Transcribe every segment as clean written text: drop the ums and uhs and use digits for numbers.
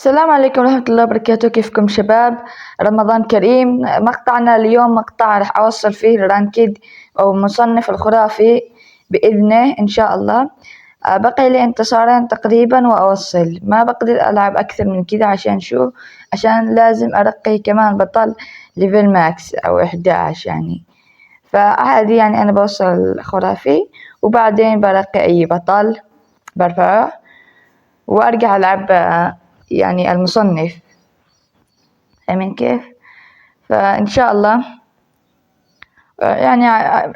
السلام عليكم ورحمة الله وبركاته. كيفكم شباب؟ رمضان كريم. مقطعنا اليوم مقطع راح أوصل فيه الرانكيد أو مصنف الخرافي بإذنه إن شاء الله. بقي لي انتصارين تقريبا وأوصل، ما بقدر ألعب أكثر من كذا عشان لازم أرقي كمان بطل ليفل ماكس أو 11 يعني. فعادي يعني أنا بوصل الخرافي وبعدين برقي أي بطل برفعه وأرجع ألعب يعني المصنف. فاهمين كيف؟ فإن شاء الله يعني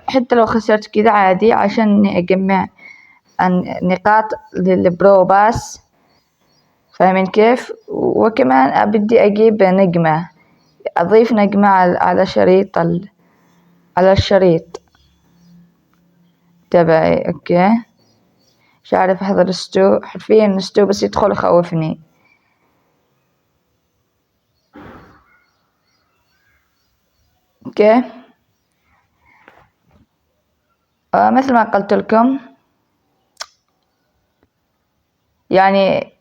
حتى لو خسرت كذا عادي عشان أجمع نقاط للبرو باس. فاهمين كيف؟ وكمان بدي أجيب نجمة، أضيف نجمة على على الشريط تبعي. أوكي، مش عارف أحضر حرفيا بس يدخل يخوفني. اوكي، مثل ما قلت لكم يعني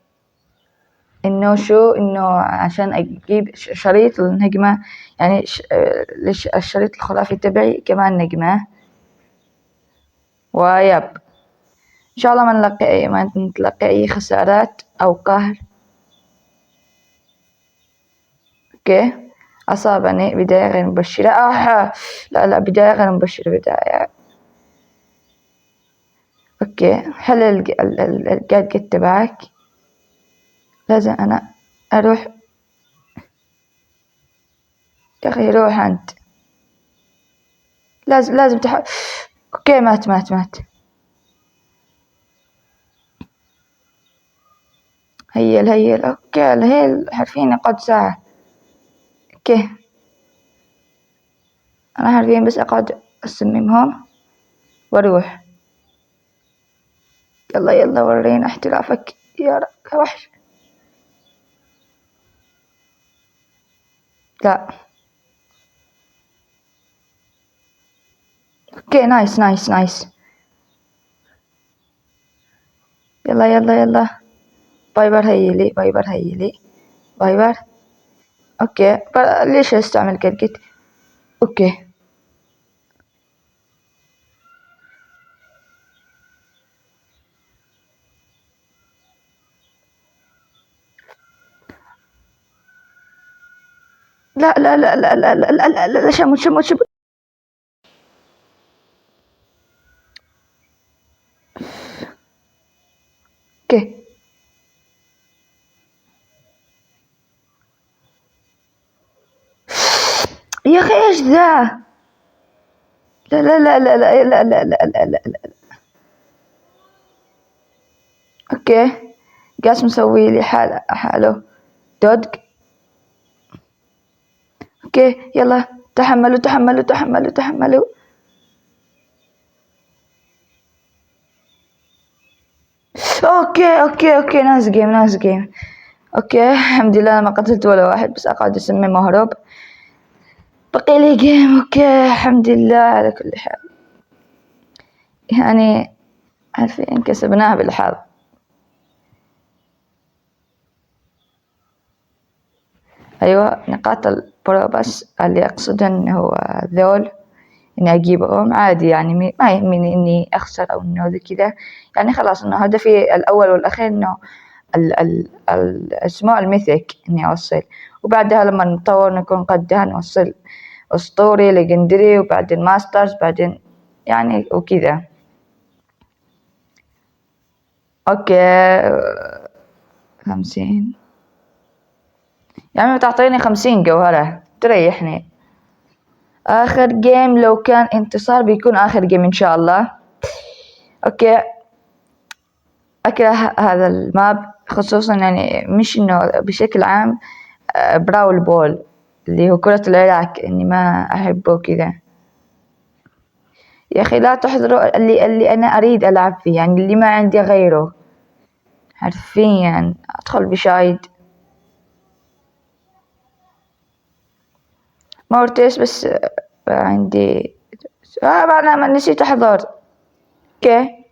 انه عشان اجيب شريط النجمة يعني الشريط الخرافي تبعي كمان نجمة. ويب ان شاء الله ما نتلقى اي خسارات او قهر. اوكي، اصابني بداية غير مبشرة. لا بداية غير مبشرة بداية. اوكي، حل الجاد تبعك. لازم انا اروح. يا اخي روح انت، لازم اوكي، مات. هيل اوكي، الهيل حرفيا قد ساعة. اوكي، انا حرفيا بس اقعد اصممهم واروح. يلا ورينا احترافك يا وحش. لا اوكي، نايس. يلا بايبر هيلي. بايبر. اوكي، ليش استعمل كركت؟ اوكي، لا شمت. اوكي يا اخي ايش ذا؟ لا. اوكي، قاس مسوي لي حاله دودج. اوكي يلا تحملوا. اوكي نايس جيم. اوكي الحمد لله ما قتلت ولا واحد، بس اقعد اسمي مهرب. بقي لي جيم. اوكي الحمد لله على كل حال، يعني عارفين كسبناها بالحظ. ايوه، نقاط البرو بس اللي اقصدهن هو ذول اني اجيبهم عادي يعني. ما يهمني اني اخسر او انه ذي كذا يعني. خلاص انه هدفي الاول والاخير انه اسمه الميثيك اني اوصل، وبعدها لما نطور نكون قدها نوصل اسطوري ليجندري وبعدين ماسترز بعدين يعني وكذا. اوكي 50 يعني تعطيني 50 جوهرة تريحني. اخر جيم لو كان انتصار بيكون اخر جيم ان شاء الله. اوكي، اكره هذا الماب خصوصا يعني، مش انه بشكل عام. براول بول اللي هو كرة العراق اني ما احبه كذا. يا اخي لا تحضروا اللي انا اريد العب فيه يعني، اللي ما عندي غيره حرفيا. ادخل بشايد مورتيس بس. عندي بعد ما نسيت احضر. اوكي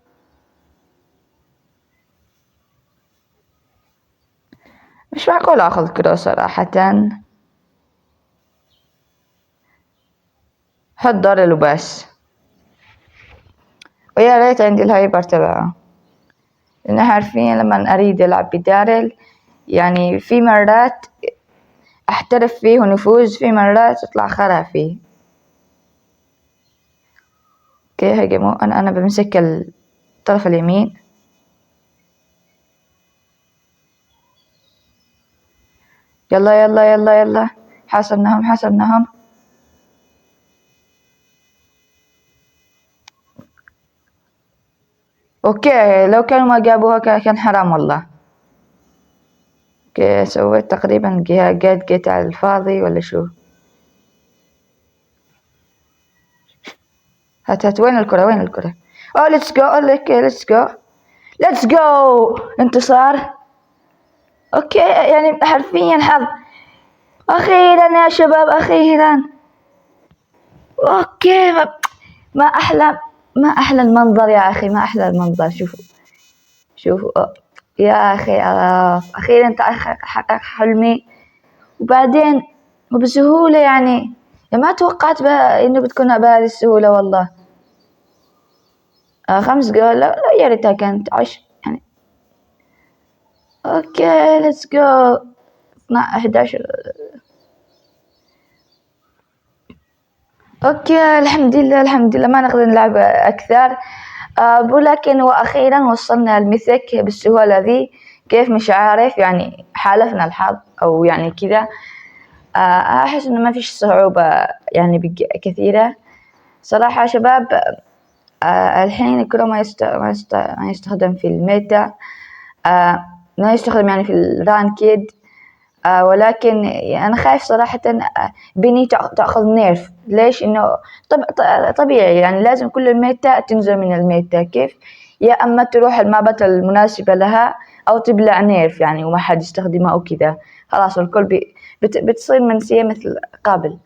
مش معقول اخذ كرو صراحة. حط دارل وبس، ويا ريت عندي الهايبر تبعه، لأن حرفيا لما أريد ألعب بدارل يعني في مرات أحترف فيه ونفوز، في مرات أطلع خرا فيه. اوكي هجموا، أنا بمسك الطرف اليمين. يلا يلا يلا يلا، حاصرناهم. اوكي لو كانوا ما جابوها كان حرام والله. اوكي سويت تقريبا جيت على الفاضي ولا شو. هات وين الكرة. اوه ليتس جو، ليتس جو انتصار. اوكي يعني حرفيا حظ. اخيرا يا شباب اخيرا. اوكي ما احلى المنظر يا اخي، ما احلى المنظر. شوفوا يا اخي، اخيرا حقق حلمي. وبعدين وبسهولة يعني ما توقعت انه بتكون بهذه السهولة والله. 5 جول، لا يا ريتها كانت 10 يعني. اوكي ليتس جو 11. اوكي الحمد لله ما نقدر نلعب اكثر. ولكن واخيرا وصلنا الميثك بالسهولة ذي. كيف مش عارف يعني، حالفنا الحظ او يعني كذا. احس انه ما فيش صعوبة يعني كثيرة صراحة شباب. الحين الكرة ما يستخدم في الميتا، ما يستخدم يعني في الرانكيد. ولكن أنا خايف صراحة بني تأخذ نيرف. ليش؟ إنه طبيعي يعني لازم كل الميتا تنزل من الميتا. كيف؟ يا أما تروح المابات المناسبة لها أو تبلع نيرف يعني وما حد يستخدمها أو كذا. خلاص الكل بتصير منسية مثل قبل.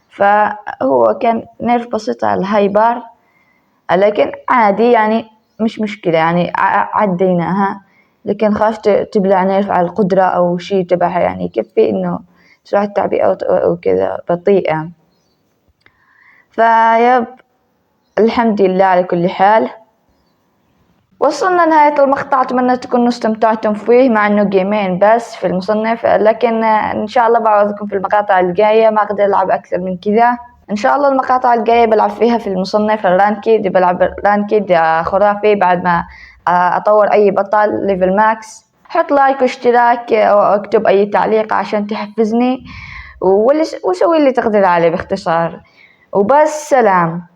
فهو كان نيرف بسيط على الهايبر، لكن عادي يعني مش مشكلة يعني عديناها. لكن خافت تبلع نيرف على القدرة أو شي تبعها يعني يكفي إنه سرعة التعبئة أو كذا بطيئة. فيب الحمد لله على كل حال. وصلنا نهاية المقطع، أتمنى تكونوا استمتعتم فيه مع إنه جيمين بس في المصنف. لكن إن شاء الله بعوضكم في المقاطع الجاية، ما أقدر ألعب أكثر من كذا. ان شاء الله المقاطع الجاية بلعب فيها في المصنف الرانكيد، بلعب رانكيد خرافي بعد ما اطور اي بطل ليفل ماكس. حط لايك واشتراك واكتب اي تعليق عشان تحفزني، وسوي اللي تقدر عليه باختصار. وبس سلام.